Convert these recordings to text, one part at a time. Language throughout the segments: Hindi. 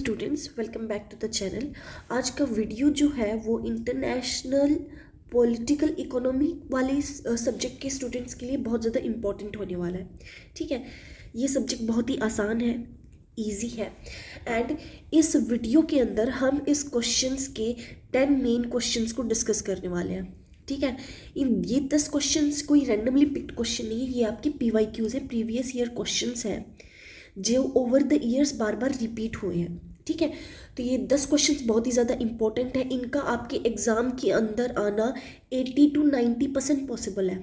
Students, welcome back to the channel. आज का वीडियो जो है वो इंटरनेशनल पॉलिटिकल इकोनॉमी वाले सब्जेक्ट के स्टूडेंट्स के लिए बहुत ज़्यादा इम्पॉर्टेंट होने वाला है। ठीक है, ये सब्जेक्ट बहुत ही आसान है, इजी है। एंड इस वीडियो के अंदर हम इस क्वेश्चंस के 10 मेन क्वेश्चंस को डिस्कस करने वाले हैं। ठीक है, ये 10 क्वेश्चंस कोई रैंडमली पिक्ड क्वेश्चन नहीं है, ये आपके PYQs है, प्रीवियस ईयर क्वेश्चंस हैं जो over the years bar bar repeat हुए हैं। ठीक है, तो ये 10 क्वेश्चंस बहुत ही ज़्यादा इंपॉर्टेंट है। इनका आपके एग्ज़ाम के अंदर आना 80 to 90% पॉसिबल है।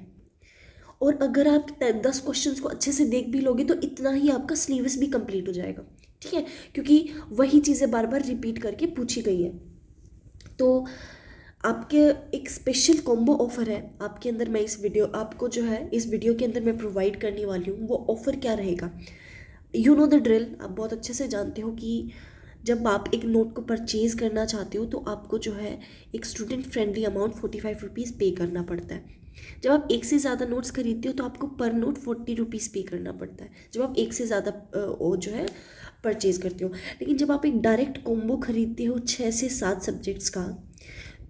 और अगर आप 10 क्वेश्चंस को अच्छे से देख भी लोगे तो इतना ही आपका सिलेबस भी कंप्लीट हो जाएगा। ठीक है, क्योंकि वही चीज़ें बार बार रिपीट करके पूछी गई है। तो आपके एक स्पेशल कॉम्बो ऑफ़र है आपके अंदर, मैं इस वीडियो के अंदर मैं प्रोवाइड करने वाली हूँ। वो ऑफ़र क्या रहेगा, यू नो द ड्रिल। आप बहुत अच्छे से जानते हो कि जब आप एक नोट को परचेज़ करना चाहते हो तो आपको जो है एक स्टूडेंट फ्रेंडली अमाउंट 45 रुपीज़ पे करना पड़ता है। जब आप एक से ज़्यादा नोट्स खरीदते हो तो आपको पर नोट 40 रुपीज़ पे करना पड़ता है, जब आप एक से ज़्यादा वो जो है परचेज़ करते हो। लेकिन जब आप एक डायरेक्ट कॉम्बो खरीदते हो 6 से 7 सब्जेक्ट्स का,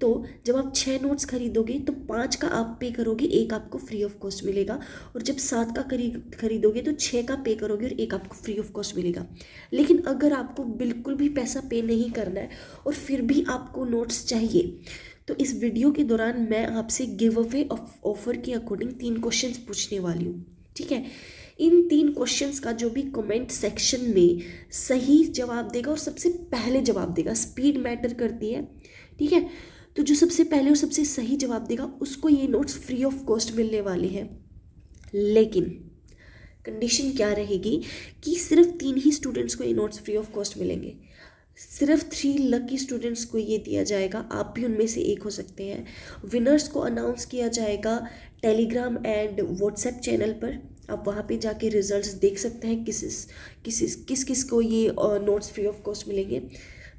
तो जब आप 6 नोट्स खरीदोगे तो 5 का आप पे करोगे, एक आपको फ्री ऑफ कॉस्ट मिलेगा। और जब 7 का खरीदोगे तो 6 का पे करोगे और एक आपको फ्री ऑफ कॉस्ट मिलेगा। लेकिन अगर आपको बिल्कुल भी पैसा पे नहीं करना है और फिर भी आपको नोट्स चाहिए, तो इस वीडियो के दौरान मैं आपसे गिव अवे ऑफर के अकॉर्डिंग 3 क्वेश्चंस पूछने वाली हूँ। ठीक है, इन 3 क्वेश्चंस का जो भी कमेंट सेक्शन में सही जवाब देगा और सबसे पहले जवाब देगा, स्पीड मैटर करती है। ठीक है, तो जो सबसे पहले और सबसे सही जवाब देगा उसको ये नोट्स फ्री ऑफ कॉस्ट मिलने वाले हैं। लेकिन कंडीशन क्या रहेगी कि सिर्फ 3 ही स्टूडेंट्स को ये नोट्स फ्री ऑफ कॉस्ट मिलेंगे। सिर्फ 3 लकी स्टूडेंट्स को ये दिया जाएगा, आप भी उनमें से एक हो सकते हैं। विनर्स को अनाउंस किया जाएगा टेलीग्राम एंड व्हाट्सएप चैनल पर। आप वहाँ पे जाके रिजल्ट्स देख सकते हैं किस किस को ये नोट्स फ्री ऑफ कॉस्ट मिलेंगे।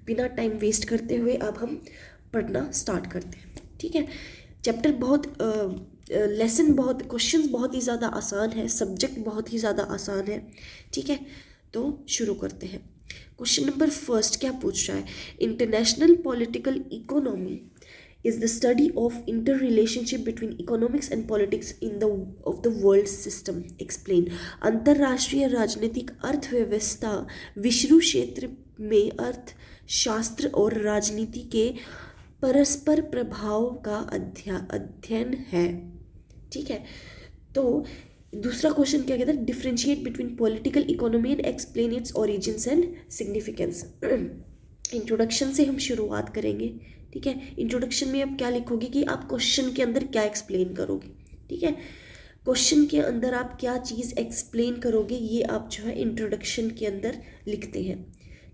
बिना टाइम वेस्ट करते हुए अब हम पढ़ना स्टार्ट करते हैं। ठीक है, चैप्टर बहुत लेसन बहुत क्वेश्चंस बहुत ही ज़्यादा आसान है, सब्जेक्ट बहुत ही ज़्यादा आसान है। ठीक है, तो शुरू करते हैं। क्वेश्चन नंबर फर्स्ट क्या पूछ रहा है, international political economy is the study of interrelationship between economics and politics in the of the world system. Explain. अंतरराष्ट्रीय राजनीतिक अर्थव्यवस्था विश्व क्षेत्र में अर्थशास्त्र और राजनीति के परस्पर प्रभाव का अध्ययन है। ठीक है, तो दूसरा क्वेश्चन क्या कहता है, differentiate between political economy and explain it's origins and significance. Introduction से हम शुरुआत करेंगे। ठीक है, इंट्रोडक्शन में आप क्या लिखोगे कि आप क्वेश्चन के अंदर क्या एक्सप्लेन करोगे। ठीक है, क्वेश्चन के अंदर आप क्या चीज़ एक्सप्लेन करोगे ये आप जो है इंट्रोडक्शन के अंदर लिखते हैं।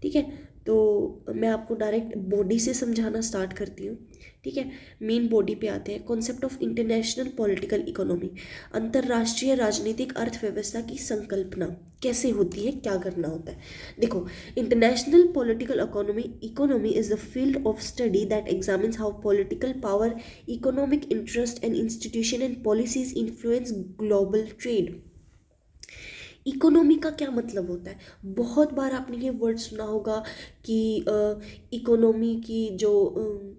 ठीक है, तो मैं आपको डायरेक्ट बॉडी से समझाना स्टार्ट करती हूँ। ठीक है, मेन बॉडी पे आते हैं। Concept of international political economy, अंतर्राष्ट्रीय राजनीतिक अर्थव्यवस्था की संकल्पना कैसे होती है, क्या करना होता है। देखो, international political economy is the field of study that examines how political power, economic interest and institution and policies influence global trade. Economy का क्या मतलब होता है, बहुत बार आपने ये वर्ड सुना होगा कि इकोनॉमी की जो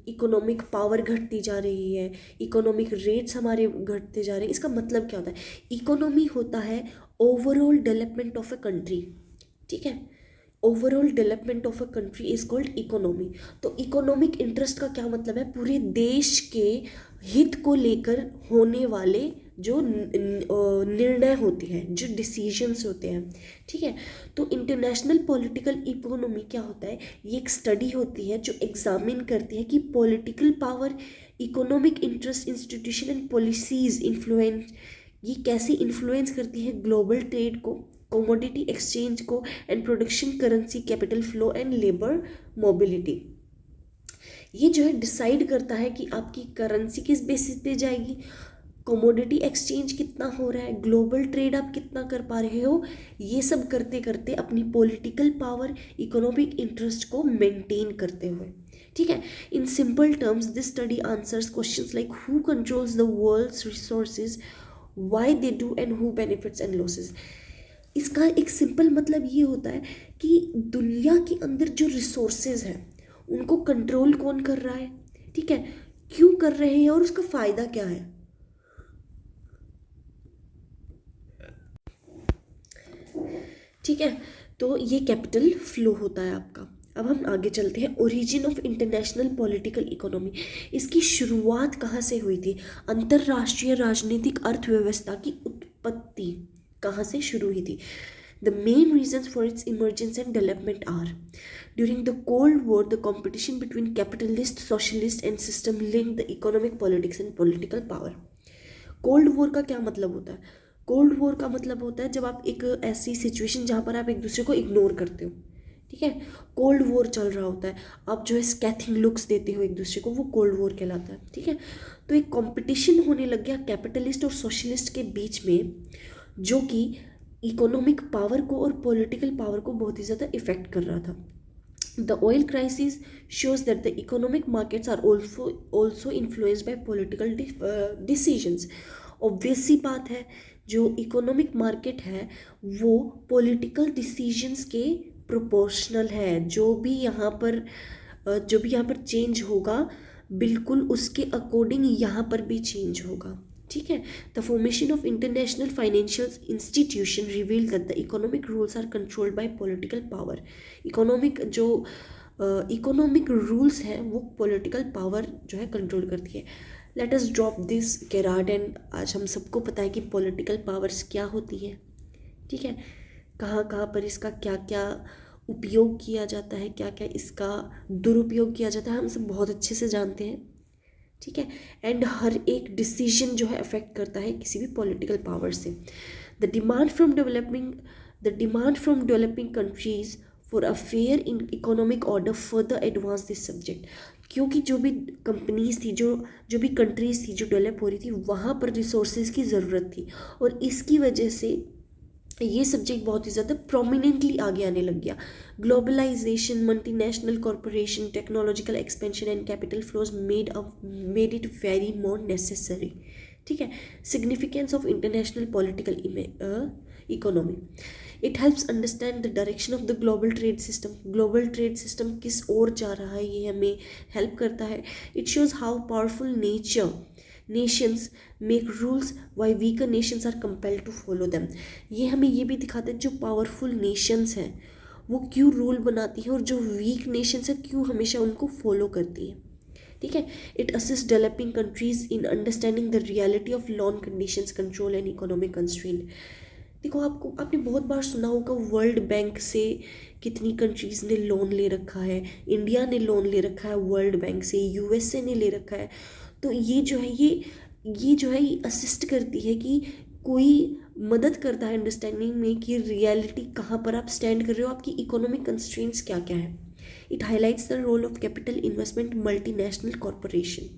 इकोनॉमिक पावर घटती जा रही है, इकोनॉमिक रेट्स हमारे घटते जा रहे हैं। इसका मतलब क्या होता है, इकोनॉमी होता है overall development of a country. ठीक है, overall development of a country is called economy. तो इकोनॉमिक इंटरेस्ट का क्या मतलब है, पूरे देश के हित को लेकर होने वाले जो निर्णय होते हैं, जो डिसीजंस होते हैं। ठीक है, तो इंटरनेशनल पॉलिटिकल इकोनॉमी क्या होता है, ये एक स्टडी होती है जो एग्जामिन करती है कि political power, economic interest, institution and policies ये कैसे इन्फ्लुएंस करती है ग्लोबल ट्रेड को, कमोडिटी एक्सचेंज को and production, currency, capital flow and labour mobility. ये जो है डिसाइड करता है कि आपकी करेंसी किस बेसिस पे जाएगी, कमोडिटी एक्सचेंज कितना हो रहा है, ग्लोबल ट्रेड आप कितना कर पा रहे हो। ये सब करते करते अपनी पॉलिटिकल पावर, इकोनॉमिक इंटरेस्ट को मेंटेन करते हुए। ठीक है, in simple terms this study answers questions like who controls the world's resources, why they do and who benefits and losses. इसका एक सिंपल मतलब ये होता है कि दुनिया के अंदर जो रिसोर्सेज हैं उनको कंट्रोल कौन कर रहा है, ठीक है, क्यों कर रहे हैं और उसका फ़ायदा क्या है। ठीक है, तो ये कैपिटल फ्लो होता है आपका। अब हम आगे चलते हैं, origin of international political economy. इसकी शुरुआत कहाँ से हुई थी? अंतर्राष्ट्रीय राजनीतिक अर्थव्यवस्था की उत्पत्ति कहाँ से शुरू हुई थी? The main reasons for its emergence and development are: during the Cold War, the competition between capitalist, socialist and system linked the economic, politics and political power. Cold war का क्या मतलब होता है? कोल्ड वॉर का मतलब होता है जब आप एक ऐसी सिचुएशन जहाँ पर आप एक दूसरे को इग्नोर करते हो, ठीक है, कोल्ड वॉर चल रहा होता है, आप जो है स्कैथिंग लुक्स देते हो एक दूसरे को, वो कोल्ड वॉर कहलाता है। ठीक है, तो एक कंपटीशन होने लग गया कैपिटलिस्ट और सोशलिस्ट के बीच में, जो कि इकोनॉमिक पावर को और पॉलिटिकल पावर को बहुत ही ज़्यादा इफेक्ट कर रहा था। The oil crisis shows that the economic markets are also influenced by political decisions. Obvious सी बात है, जो इकोनॉमिक मार्केट है वो पॉलिटिकल डिसीजंस के प्रोपोर्शनल है। जो भी यहाँ पर चेंज होगा बिल्कुल उसके अकॉर्डिंग यहाँ पर भी चेंज होगा। ठीक है, the formation of international financial institution reveal that the economic rules are controlled by political power. Economic rules हैं वो पॉलिटिकल पावर जो है कंट्रोल करती है। लेट अस ड्रॉप दिस केराड एंड आज हम सबको पता है कि पॉलिटिकल पावर्स क्या होती है। ठीक है, कहाँ कहाँ पर इसका क्या क्या उपयोग किया जाता है, क्या क्या इसका दुरुपयोग किया जाता है, हम सब बहुत अच्छे से जानते हैं। ठीक है, एंड हर एक डिसीजन जो है अफेक्ट करता है किसी भी पॉलिटिकल पावर से। The demand from developing countries for a fair in economic order further advance this subject. क्योंकि जो भी कंपनीज थी, जो भी कंट्रीज थी जो डेवलप हो रही थी, वहाँ पर रिसोर्सेज की ज़रूरत थी और इसकी वजह से ये सब्जेक्ट बहुत ही ज़्यादा प्रोमिनेंटली आगे आने लग गया। Globalisation, multinational corporation, technological expansion and capital flows made it very more necessary. ठीक है, significance of international political economy, it helps understand the direction of the global trade system. Global trade system किस ओर जा रहा है ये हमें हेल्प करता है। It shows how powerful nations make rules why weaker nations are compelled to follow them। ये हमें ये भी दिखाता है जो पावरफुल नेशंस हैं वो क्यों रूल बनाती हैं और जो वीक नेशंस हैं क्यों हमेशा उनको फॉलो करती हैं। ठीक है, it assist developing countries in understanding the reality of loan conditions, control and economic constraint. देखो, आपने बहुत बार सुना होगा वर्ल्ड बैंक से कितनी कंट्रीज़ ने लोन ले रखा है, इंडिया ने लोन ले रखा है वर्ल्ड बैंक से, यूएसए ने ले रखा है। तो ये जो है ये असिस्ट करती है कि कोई मदद करता है अंडरस्टैंडिंग में कि रियलिटी कहाँ पर आप स्टैंड कर रहे हो, आपकी इकोनॉमिक कंस्ट्रेंट्स क्या क्या है। It highlights the role of capital investment multinational corporation.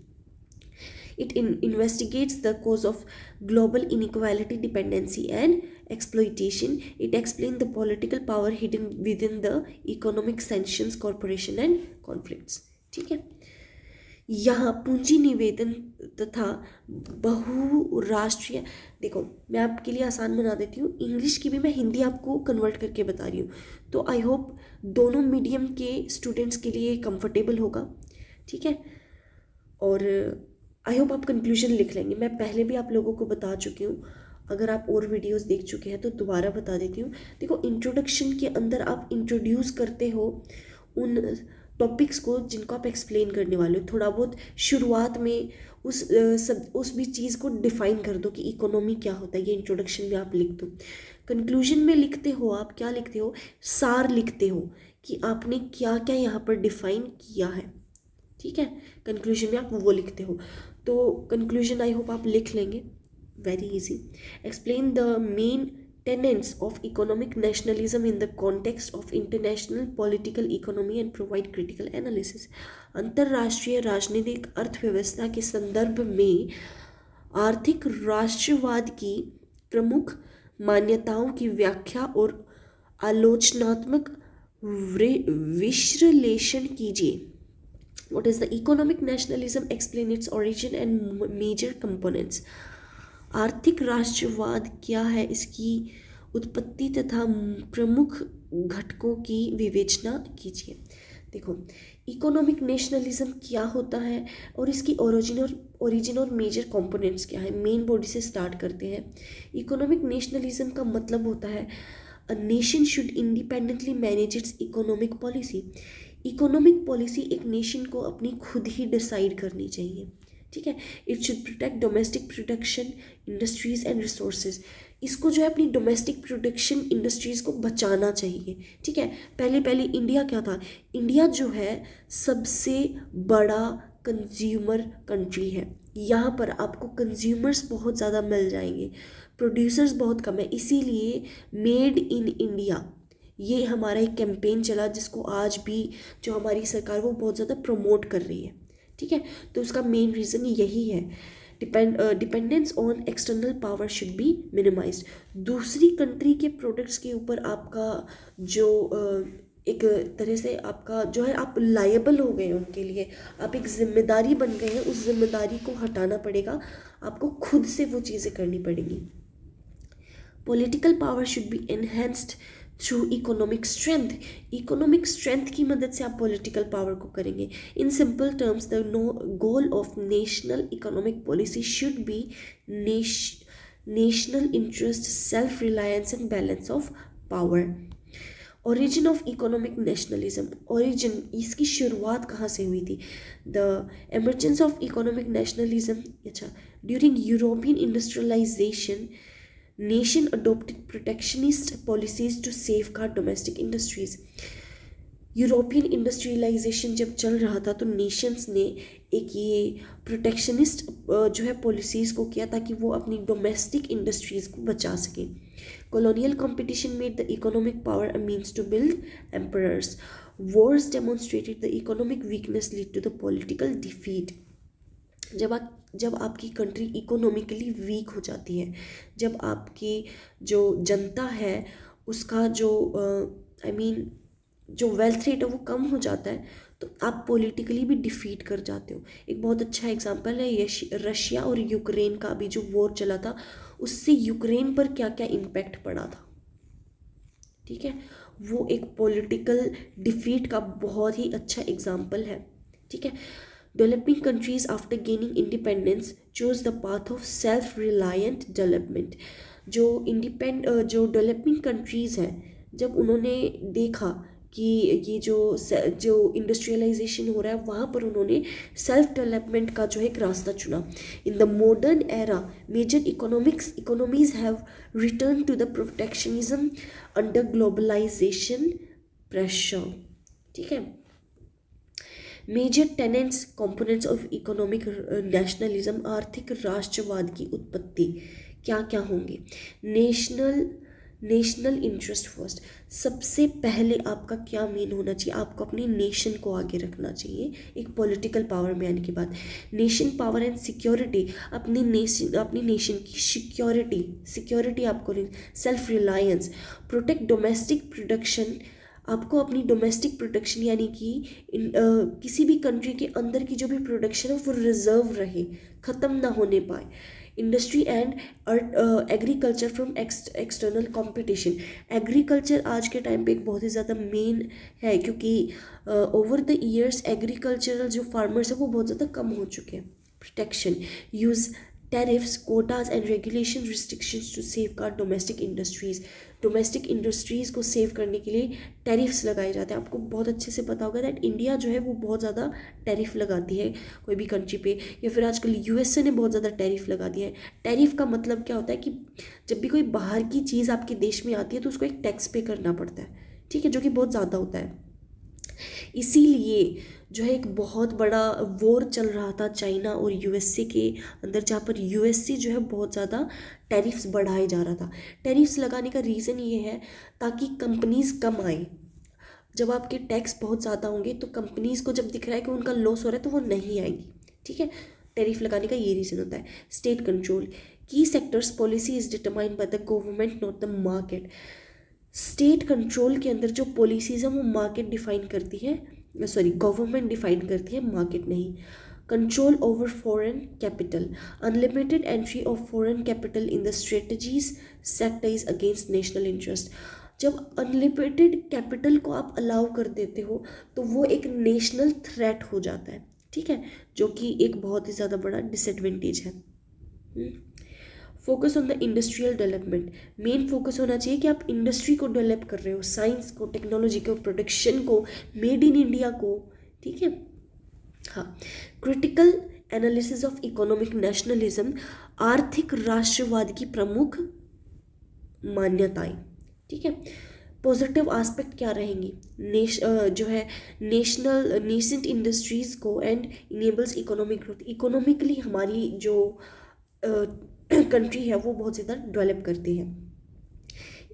It investigates the cause of global inequality, dependency and exploitation. It explains the political power hidden within the economic sanctions, corporation and conflicts. ठीक है, यहाँ पूंजी निवेदन तथा बहुराष्ट्रीय, देखो मैं आपके लिए आसान बना देती हूँ, इंग्लिश की भी मैं हिंदी आपको कन्वर्ट करके बता रही हूँ, तो आई होप दोनों मीडियम के स्टूडेंट्स के लिए कंफर्टेबल होगा। ठीक है, और आई होप आप कंक्लूजन लिख लेंगे। मैं पहले भी आप लोगों को बता चुकी हूँ, अगर आप और वीडियोस देख चुके हैं तो दोबारा बता देती हूँ। देखो, इंट्रोडक्शन के अंदर आप इंट्रोड्यूस करते हो उन टॉपिक्स को जिनको आप एक्सप्लेन करने वाले हो। थोड़ा बहुत शुरुआत में उस भी चीज़ को डिफ़ाइन कर दो कि इकोनॉमी क्या होता है, ये इंट्रोडक्शन में आप लिख दो। कंक्लूजन में लिखते हो, आप क्या लिखते हो, सार लिखते हो कि आपने क्या क्या यहाँ पर डिफ़ाइन किया है। ठीक है, कंक्लूजन में आप वो लिखते हो, तो कंक्लूजन आई होप आप लिख लेंगे, very easy. Explain the main tenets of economic nationalism in the context of international political economy and provide critical analysis। अंतर्राष्ट्रीय राजनीतिक अर्थव्यवस्था के संदर्भ में आर्थिक राष्ट्रवाद की प्रमुख मान्यताओं की व्याख्या और आलोचनात्मक विश्लेषण कीजिए। What is the economic nationalism? Explain its origin and major components। आर्थिक राष्ट्रवाद क्या है, इसकी उत्पत्ति तथा प्रमुख घटकों की विवेचना कीजिए। देखो, इकोनॉमिक नेशनलिज्म क्या होता है और इसकी ओरिजिन और मेजर कंपोनेंट्स क्या है। मेन बॉडी से स्टार्ट करते हैं। इकोनॉमिक नेशनलिज्म का मतलब होता है a nation should independently manage it's economic policy. Economic policy एक नेशन को अपनी खुद ही डिसाइड करनी चाहिए, ठीक है। It should protect domestic production, industries and resources. इसको जो है अपनी डोमेस्टिक प्रोडक्शन इंडस्ट्रीज़ को बचाना चाहिए, ठीक है। पहले इंडिया क्या था, इंडिया जो है सबसे बड़ा कंज्यूमर कंट्री है। यहाँ पर आपको कंज्यूमर्स बहुत ज़्यादा मिल जाएंगे, प्रोड्यूसर्स बहुत कम है। इसीलिए मेड इन इंडिया ये हमारा एक कैंपेन चला जिसको आज भी जो हमारी सरकार वो बहुत ज़्यादा प्रमोट कर रही है, ठीक है। तो उसका मेन रीज़न यही है। Dependence on external power should B minimised. दूसरी कंट्री के प्रोडक्ट्स के ऊपर आपका जो एक तरह से आपका जो है आप लायबल हो गए उनके लिए, आप एक जिम्मेदारी बन गए हैं। उस जिम्मेदारी को हटाना पड़ेगा, आपको खुद से वो चीज़ें करनी पड़ेंगी। Political power should be enhanced through economic strength. Economic strength की मदद से आप पॉलिटिकल पावर को करेंगे। In simple terms the goal of national economic policy should be national interest, self reliance and balance of power. Origin of economic nationalism. Origin, इसकी शुरुआत कहाँ से हुई थी। The emergence of economic nationalism, अच्छा, during European industrialization nation adopted protectionist policies to safeguard domestic industries। European industrialisation जब चल रहा था तो नेशंस ने एक ये प्रोटेक्शनिस्ट जो है पॉलिसीज़ को किया ताकि वो अपनी डोमेस्टिक इंडस्ट्रीज़ को बचा सकें। Colonial competition made the economic power a means to build emperors. Wars demonstrated the economic weakness lead to the political defeat. जब आपकी कंट्री इकोनॉमिकली वीक हो जाती है, जब आपकी जो जनता है उसका जो जो वेल्थ रेट है वो कम हो जाता है, तो आप पॉलिटिकली भी डिफीट कर जाते हो। एक बहुत अच्छा एग्जांपल है रशिया और यूक्रेन का भी जो वॉर चला था, उससे यूक्रेन पर क्या क्या इम्पैक्ट पड़ा था, ठीक है। वो एक पॉलिटिकल डिफीट का बहुत ही अच्छा एग्जांपल है, ठीक है। Developing countries after gaining independence chose the path of self-reliant development। जो डेवलपिंग कंट्रीज़ हैं, जब उन्होंने देखा कि ये जो इंडस्ट्रियलाइजेशन हो रहा है वहाँ पर उन्होंने सेल्फ डेवलपमेंट का जो है एक रास्ता चुना। In the modern era major economies have return to the protectionism under globalisation pressure, ठीक है। Major tenants components of economic nationalism. आर्थिक राष्ट्रवाद की उत्पत्ति क्या क्या होंगे। National interest first. सबसे पहले आपका क्या मेन होना चाहिए, आपको अपनी नेशन को आगे रखना चाहिए एक पॉलिटिकल पावर में आने के बाद। नेशन पावर एंड सिक्योरिटी, अपनी नेशन की सिक्योरिटी आपको, self reliance. Protect domestic production, आपको अपनी डोमेस्टिक प्रोडक्शन यानी कि किसी भी कंट्री के अंदर की जो भी प्रोडक्शन है वो रिजर्व रहे, ख़त्म ना होने पाए। Industry and agriculture from external competition. Agriculture आज के टाइम पे एक बहुत ही ज़्यादा मेन है, क्योंकि ओवर द ईयर्स एग्रीकल्चरल जो फार्मर्स हैं वो बहुत ज़्यादा कम हो चुके हैं। Protection, use tariffs, quotas and regulation restrictions to safeguard domestic industries। Domestic industries को सेव करने के लिए टैरिफ्स लगाए जाते हैं। आपको बहुत अच्छे से पता होगा दैट इंडिया जो है वो बहुत ज़्यादा टैरिफ लगाती है कोई भी कंट्री पे, या फिर आजकल यूएसए ने बहुत ज़्यादा टैरिफ लगा दिया है। टैरिफ का मतलब क्या होता है कि जब भी कोई बाहर की चीज़ आपके देश में आती है तो उसको एक टैक्स पे करना पड़ता है, ठीक है, जो कि बहुत ज़्यादा होता है। इसीलिए जो है एक बहुत बड़ा वॉर चल रहा था चाइना और यूएसए के अंदर, जहाँ पर यूएसए जो है बहुत ज़्यादा टैरिफ्स बढ़ाए जा रहा था। टैरिफ्स लगाने का रीज़न ये है ताकि कंपनीज़ कम आए। जब आपके टैक्स बहुत ज़्यादा होंगे तो कंपनीज़ को जब दिख रहा है कि उनका लॉस हो रहा है तो वो नहीं आएंगी, ठीक है। टैरिफ लगाने का ये रीज़न होता है। स्टेट कंट्रोल, की sectors policy is determined by the government not the market. State control के अंदर जो पॉलिसीज़ हैं वो मार्केट डिफाइन करती है, गवर्नमेंट डिफाइन करती है, मार्केट नहीं। control over foreign capital, unlimited entry of foreign capital in the strategies sector is against national interest। जब अनलिमिटेड कैपिटल को आप अलाउ कर देते हो तो वो एक नेशनल थ्रेट हो जाता है, ठीक है, जो कि एक बहुत ही ज़्यादा बड़ा डिसएडवांटेज है। Focus on the industrial development, main focus होना चाहिए कि आप इंडस्ट्री को डेवलप कर रहे हो, साइंस को, टेक्नोलॉजी को, प्रोडक्शन को, मेड इन इंडिया को, ठीक है। हाँ, critical analysis of economic nationalism, आर्थिक राष्ट्रवाद की प्रमुख मान्यताएं, ठीक है। पॉजिटिव एस्पेक्ट क्या रहेंगी, जो है नेसेंट इंडस्ट्रीज़ को and enables economic growth, economically हमारी जो कंट्री है वो बहुत ज़्यादा डेवलप करती है।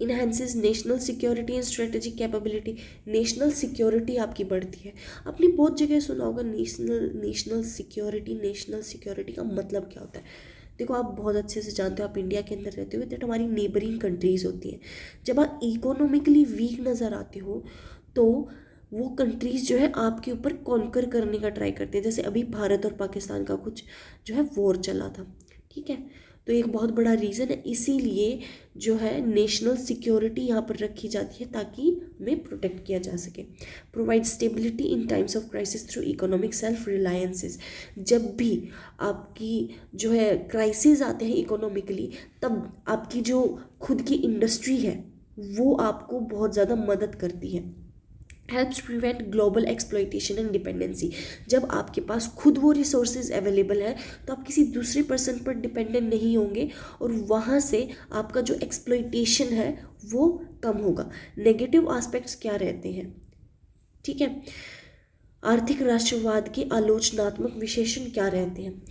Enhances national security and strategic capability, national security आपकी बढ़ती है। आपने बहुत जगह सुना होगा नेशनल सिक्योरिटी का मतलब क्या होता है। देखो, आप बहुत अच्छे से जानते हो, आप इंडिया के अंदर रहते हो, दैट हमारी नेबरिंग कंट्रीज़ होती हैं। जब आप इकोनॉमिकली वीक नज़र आते हो तो वो कंट्रीज़ जो है आपके ऊपर कॉन्कर करने का ट्राई करते हैं। जैसे अभी भारत और पाकिस्तान का कुछ जो है वॉर चला था, ठीक है, तो एक बहुत बड़ा रीज़न है, इसीलिए जो है नेशनल सिक्योरिटी यहाँ पर रखी जाती है ताकि हमें प्रोटेक्ट किया जा सके। Provide stability in times of crisis through economic self reliances, जब भी आपकी जो है क्राइसिस आते हैं इकोनॉमिकली, तब आपकी जो खुद की इंडस्ट्री है वो आपको बहुत ज़्यादा मदद करती है। Helps prevent global exploitation and dependency, जब आपके पास खुद वो रिसोर्सेज अवेलेबल है तो आप किसी दूसरे पर्सन पर डिपेंडेंट नहीं होंगे और वहाँ से आपका जो एक्सप्लॉयटेशन है वो कम होगा। नेगेटिव एस्पेक्ट्स क्या रहते हैं, ठीक है, आर्थिक राष्ट्रवाद के आलोचनात्मक विशेषण क्या रहते हैं।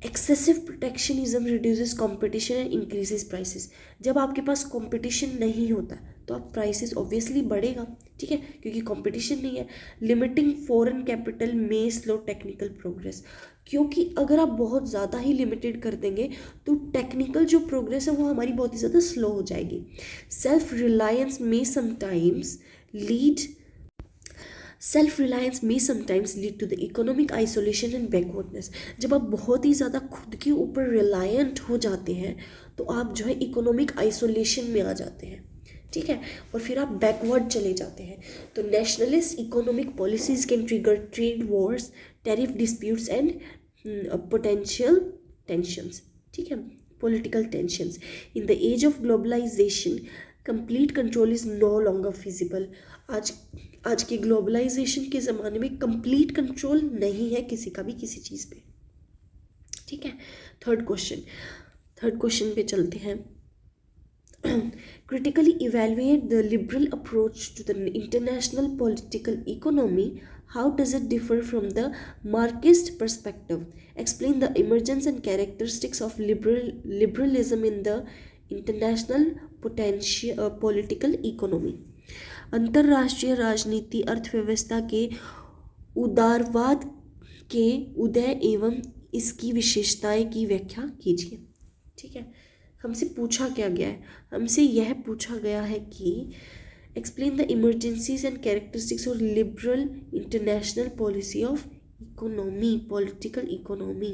Excessive protectionism reduces competition and increases prices, जब आपके पास कंपटीशन नहीं होता तो आप प्राइसेस ऑब्वियसली बढ़ेगा, ठीक है, क्योंकि कंपटीशन नहीं है। लिमिटिंग फॉरेन कैपिटल में स्लो टेक्निकल प्रोग्रेस, क्योंकि अगर आप बहुत ज़्यादा ही लिमिटेड कर देंगे तो टेक्निकल जो प्रोग्रेस है वो हमारी बहुत ही ज़्यादा स्लो हो जाएगी। सेल्फ रिलायंस में sometimes lead to the economic isolation and backwardness, जब आप बहुत ही ज़्यादा खुद के ऊपर रिलायंट हो जाते हैं तो आप जो है इकोनॉमिक आइसोलेशन में आ जाते हैं, ठीक है, और फिर आप बैकवर्ड चले जाते हैं। तो nationalist economic policies can trigger trade wars, tariff disputes and potential tensions, ठीक है, political tensions. In the age of globalisation complete control is no longer feasible, आज के ग्लोबलाइजेशन के ज़माने में कंप्लीट कंट्रोल नहीं है किसी का भी किसी चीज़ पे, ठीक है। थर्ड क्वेश्चन पे चलते हैं। Critically evaluate the liberal approach to the international political economy. How does it differ from the Marxist perspective? Explain the emergence and characteristics of liberalism in the international political economy. अंतर्राष्ट्रीय राजनीति अर्थव्यवस्था के उदारवाद के उदय एवं इसकी विशेषताएं की व्याख्या कीजिए, ठीक है। हमसे पूछा क्या गया है, हमसे यह पूछा गया है कि explain the emergencies and characteristics of liberal international policy of economy, political economy.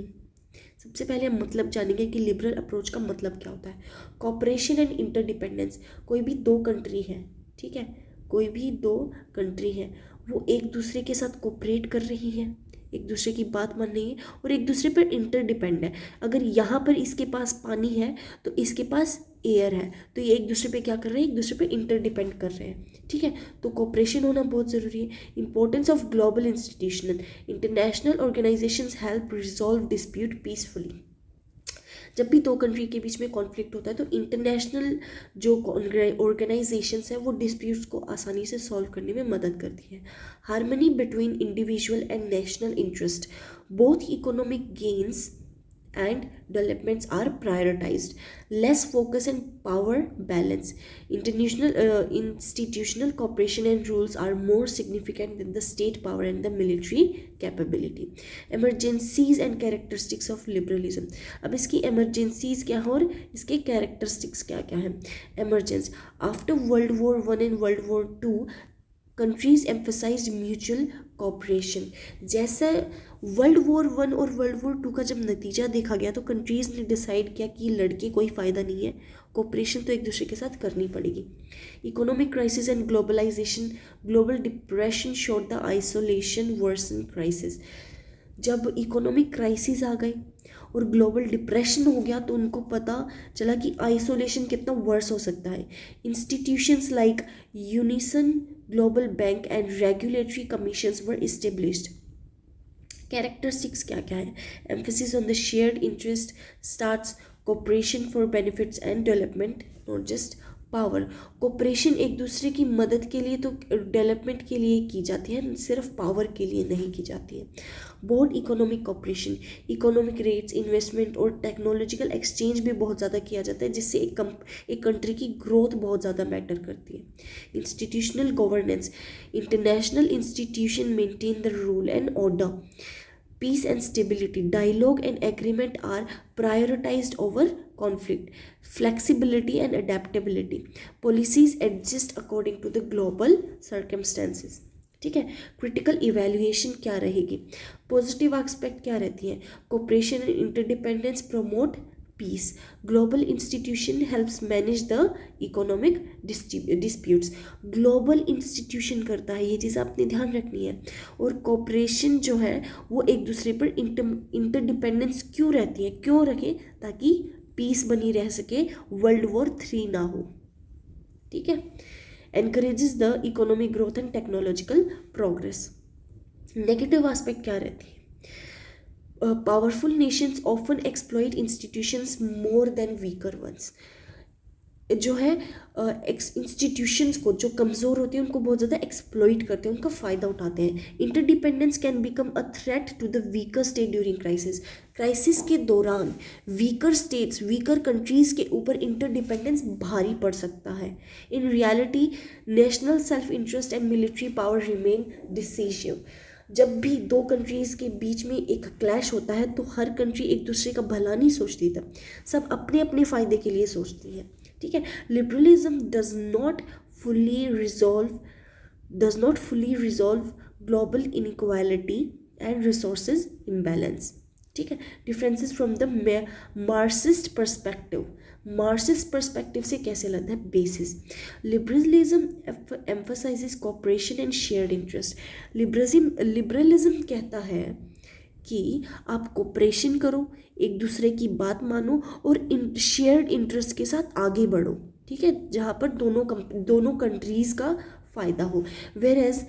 सबसे पहले हम मतलब जानेंगे कि लिबरल अप्रोच का मतलब क्या होता है। कॉपरेशन एंड इंटरडिपेंडेंस, कोई भी दो कंट्री है, ठीक है, कोई भी दो कंट्री है, वो एक दूसरे के साथ कोऑपरेट कर रही हैं, एक दूसरे की बात मान रही है और एक दूसरे पर इंटरडिपेंड है। अगर यहाँ पर इसके पास पानी है तो इसके पास एयर है, तो ये एक दूसरे पे क्या कर रहे हैं, एक दूसरे पे इंटरडिपेंड कर रहे हैं, ठीक है। तो कोऑपरेशन होना बहुत ज़रूरी है। Importance of global institutional, international organisations help resolve dispute peacefully. जब भी दो कंट्री के बीच में कॉन्फ्लिक्ट होता है तो इंटरनेशनल जो ऑर्गेनाइजेशंस हैं वो डिस्प्यूट्स को आसानी से सॉल्व करने में मदद करती है। Harmony between individual and national interest, both economic gains and developments are prioritized. Less focus and power balance. Institutional cooperation and rules are more significant than the state power and the military capability. Emergencies and characteristics of liberalism. अब इसकी emergencies क्या है और इसके characteristics क्या क्या हैं। Emergence. After World War I and World War II, countries emphasized mutual cooperation. जैसे वर्ल्ड वॉर 1 और वर्ल्ड वॉर 2 का जब नतीजा देखा गया तो कंट्रीज़ ने डिसाइड किया कि लड़के कोई फ़ायदा नहीं है, कोऑपरेशन तो एक दूसरे के साथ करनी पड़ेगी। Economic crisis and globalisation, global depression showed the isolation version crisis. जब इकोनॉमिक क्राइसिस आ गई और ग्लोबल डिप्रेशन हो गया तो उनको पता चला कि आइसोलेशन कितना वर्स हो सकता है। Institutions like unison, global bank and regulatory commissions were established. Characteristics क्या क्या है? Emphasis on the shared interest, starts cooperation for benefits and development, not just power. Cooperation एक दूसरे की मदद के लिए तो डेवलपमेंट के लिए की जाती है, सिर्फ पावर के लिए नहीं की जाती है। Board economic cooperation, economic rates, investment और टेक्नोलॉजिकल एक्सचेंज भी बहुत ज़्यादा किया जाता है, जिससे एक कंट्री की ग्रोथ बहुत ज़्यादा मैटर करती है। Institutional governance, international institution maintain the rule and order, peace and stability, dialogue and agreement are prioritized over conflict, flexibility and adaptability, policies adjust according to the global circumstances। ठीक है। क्रिटिकल इवैल्यूएशन क्या रहेगी? पॉजिटिव एस्पेक्ट क्या रहती है? Cooperation and interdependence promote peace, global institution helps manage the economic disputes. Global institution करता है, ये चीज़ आपने ध्यान रखनी है। और कोऑपरेशन जो है वो एक दूसरे पर इंटरडिपेंडेंस क्यों रहती है, क्यों रखें? ताकि पीस बनी रह सके, वर्ल्ड वॉर 3 ना हो। ठीक है। Encourages the economic growth and technological progress. Negative aspect क्या रहती है? Powerful nations often exploit institutions more than weaker ones। जो है इंस्टीट्यूशंस को, जो कमज़ोर होते हैं उनको बहुत ज़्यादा एक्सप्लॉइट करते हैं, उनका फ़ायदा उठाते हैं। Interdependence can become a threat to the weaker state during crisis. Crisis के दौरान वीकर स्टेट्स, वीकर कंट्रीज़ के ऊपर इंटरडिपेंडेंस भारी पड़ सकता है। In reality national self interest and military power remain decisive. जब भी दो कंट्रीज़ के बीच में एक क्लैश होता है तो हर कंट्री एक दूसरे का भला नहीं सोचती था, सब अपने अपने फ़ायदे के लिए सोचती है। ठीक है। Liberalism does not fully resolve global inequality and resources imbalance. ठीक है। Differences from the Marxist perspective, Marxist perspective से कैसे लगता है? Basis. Liberalism emphasises cooperation and shared interest. Liberalism कहता है कि आप कोऑपरेशन करो, एक दूसरे की बात मानो और शेयर्ड इंटरेस्ट के साथ आगे बढ़ो। ठीक है, जहाँ पर दोनों कंट्रीज़ का फ़ायदा हो। Whereas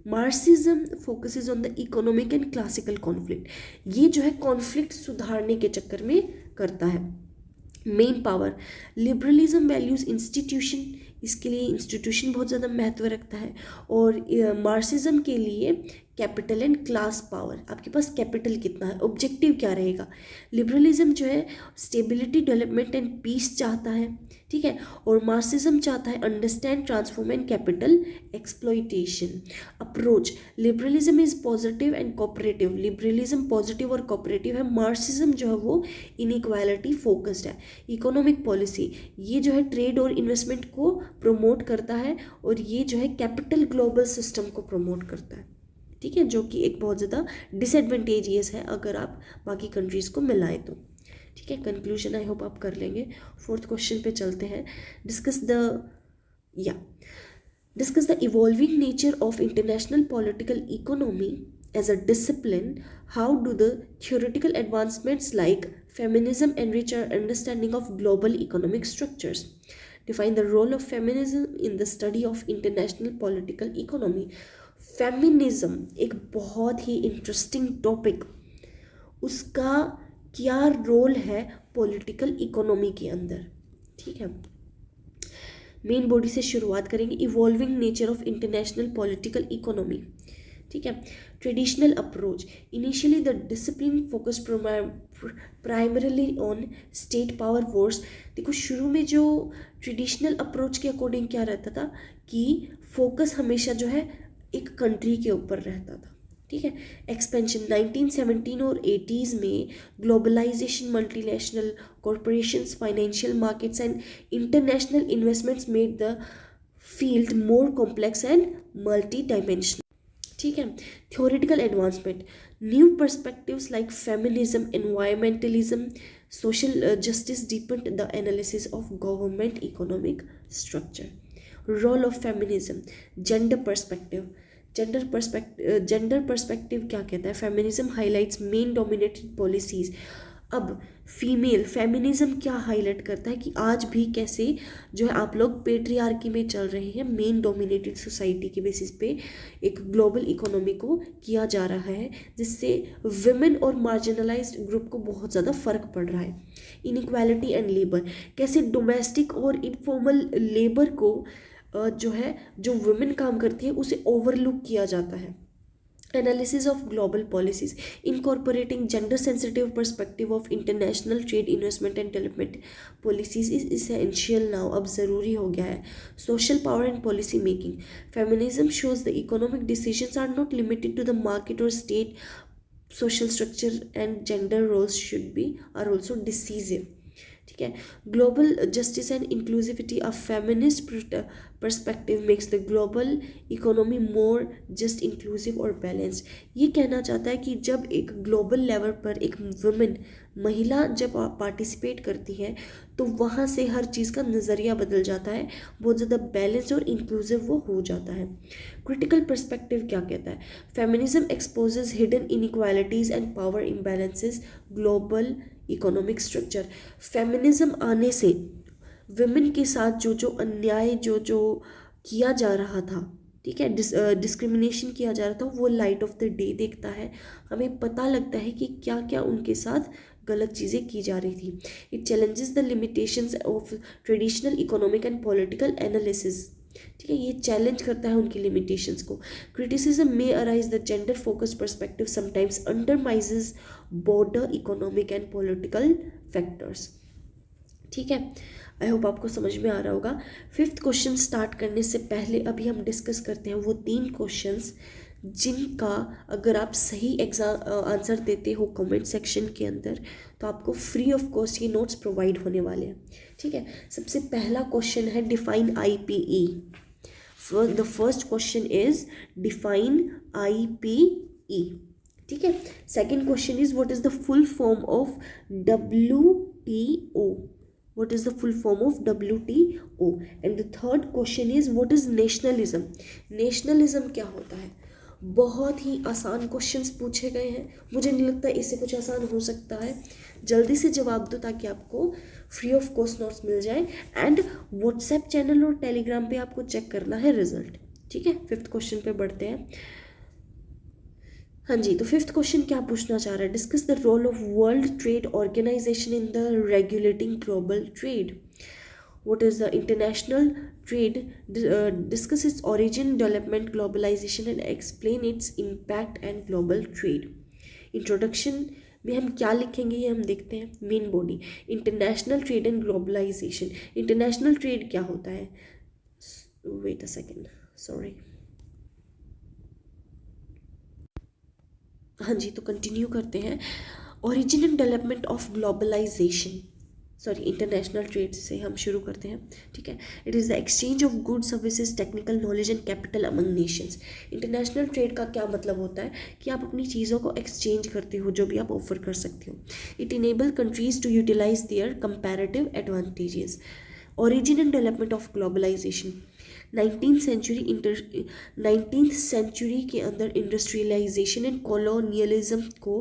Marxism focuses on the economic and classical conflict. ये जो है कॉन्फ्लिक्ट सुधारने के चक्कर में करता है। Main power, liberalism values institution, इसके लिए इंस्टीट्यूशन बहुत ज़्यादा महत्व रखता है। और मार्क्सिज्म के लिए कैपिटल एंड क्लास पावर, आपके पास कैपिटल कितना है, ऑब्जेक्टिव क्या रहेगा। लिबरलिज्म जो है स्टेबिलिटी, डेवलपमेंट एंड पीस चाहता है। ठीक है। और मार्क्सिज्म चाहता है understand, transform and capital exploitation. Approach, liberalism is positive and cooperative. Liberalism positive और कोऑपरेटिव है। मार्क्सिज्म जो है वो इनइक्वालिटी फोकस्ड है। इकोनॉमिक पॉलिसी, ये जो है ट्रेड और इन्वेस्टमेंट को प्रमोट करता है और ये जो है कैपिटल ग्लोबल सिस्टम को प्रमोट करता है। ठीक है, जो कि एक बहुत ज़्यादा डिसएडवांटेजियस है अगर आप बाकी कंट्रीज़ को मिलाएं तो। ठीक है, कंक्लूजन आई होप आप कर लेंगे। 4th क्वेश्चन पे चलते हैं। Discuss the evolving nature of international political economy as a discipline. How do the theoretical advancements like feminism enrich our understanding of global economic structures? Define the role of feminism in the study of international political economy. Feminism एक बहुत ही इंटरेस्टिंग टॉपिक, उसका क्या रोल है पॉलिटिकल इकोनॉमी के अंदर। ठीक है, मेन बॉडी से शुरुआत करेंगे। Evolving nature of international political economy. ठीक है। Traditional approach, initially the discipline focus primarily on state power Wars. देखो शुरू में जो ट्रेडिशनल अप्रोच के अकॉर्डिंग क्या रहता था कि फोकस हमेशा जो है एक कंट्री के ऊपर रहता था। ठीक है। एक्सपेंशन 1917 और 80s में globalisation, multinational corporations, financial markets and international investments made the field more complex and multi-dimensional. ठीक है. Theoretical advancement, new perspectives like feminism, environmentalism, social justice deepened the analysis of government economic structure. Role of feminism, gender perspective. Gender perspective क्या कहता है? Feminism highlights main dominated policies. अब फीमेल फेमिनिज्म क्या हाईलाइट करता है कि आज भी कैसे जो है आप लोग पेट्रियार्की में चल रहे हैं, मेन डोमिनेटेड सोसाइटी के बेसिस पे एक ग्लोबल इकोनॉमी को किया जा रहा है, जिससे विमेन और मार्जिनलाइज्ड ग्रुप को बहुत ज़्यादा फर्क पड़ रहा है. इनइक्वालिटी एंड लेबर, कैसे डोमेस्टिक और इनफॉर्मल लेबर को जो है जो वुमेन काम करती है उसे ओवरलुक किया जाता है. Analysis of global policies, incorporating gender sensitive perspective of international trade, investment and development policies is essential now. अब ज़रूरी हो गया है. Social power and policy making, feminism shows the economic decisions are not limited to the market और state. Social structure and gender roles should be are also decisive. ठीक है. Global justice and inclusivity, a feminist perspective makes the global economy more just, inclusive और बैलेंस्ड. ये कहना चाहता है कि जब एक ग्लोबल लेवल पर एक वुमेन महिला जब पार्टिसिपेट करती है तो वहाँ से हर चीज़ का नज़रिया बदल जाता है, बहुत ज़्यादा बैलेंस और इंक्लूसिव वो हो जाता है. क्रिटिकल पर्सपेक्टिव क्या कहता है? Feminism exposes hidden inequalities and power imbalances global economic structure. Feminism आने से विमेन के साथ जो अन्याय जो किया जा रहा था, ठीक है, डिस्क्रिमिनेशन किया जा रहा था, वो लाइट ऑफ द डे देखता है. हमें पता लगता है कि क्या क्या उनके साथ गलत चीज़ें की जा रही थी. It challenges the limitations of traditional economic and political analysis. ठीक है, ये चैलेंज करता है उनकी लिमिटेशंस को. क्रिटिसिज्म में arise the gender focused perspective sometimes undermines border economic and political factors. ठीक है, आई होप आपको समझ में आ रहा होगा. 5th क्वेश्चन स्टार्ट करने से पहले अभी हम डिस्कस करते हैं वो 3 क्वेश्चंस जिनका अगर आप सही आंसर देते हो कमेंट सेक्शन के अंदर तो आपको फ्री ऑफ कॉस्ट ये नोट्स प्रोवाइड होने वाले हैं. ठीक है, सबसे पहला क्वेश्चन है define IPE. The first question is define IPE. ठीक है. Second question is what is the full form of WTO. What is the full form of WTO? And the third question is what is nationalism? Nationalism क्या होता है? बहुत ही आसान क्वेश्चंस पूछे गए हैं. मुझे नहीं लगता इससे कुछ आसान हो सकता है. जल्दी से जवाब दो ताकि आपको फ्री ऑफ कॉस्ट नोट्स मिल जाए. एंड व्हाट्सएप चैनल और टेलीग्राम पे आपको चेक करना है रिजल्ट. ठीक है, 5th क्वेश्चन पे बढ़ते हैं. हाँ जी, तो 5th क्वेश्चन क्या पूछना चाह रहा है? Discuss the role of World Trade Organization in the regulating global trade. What is the international trade? Discuss its origin, development, globalisation and explain its impact and global trade. Introduction में हम क्या लिखेंगे ये हम देखते हैं. Main body, international trade and globalisation. International trade क्या होता है? Wait a second, sorry. हाँ जी, तो कंटिन्यू करते हैं. Origin and development of globalisation, sorry international trade से हम शुरू करते हैं. ठीक है. It is the exchange of good services, technical knowledge and capital among Nations. International trade का क्या मतलब होता है कि आप अपनी चीज़ों को एक्सचेंज करते हो, जो भी आप ऑफर कर सकते हो. It enable countries to utilise their comparative advantages. Origin and development of globalisation. 19th century के अंदर इंडस्ट्रियलाइजेशन एंड कॉलोनियलिज्म को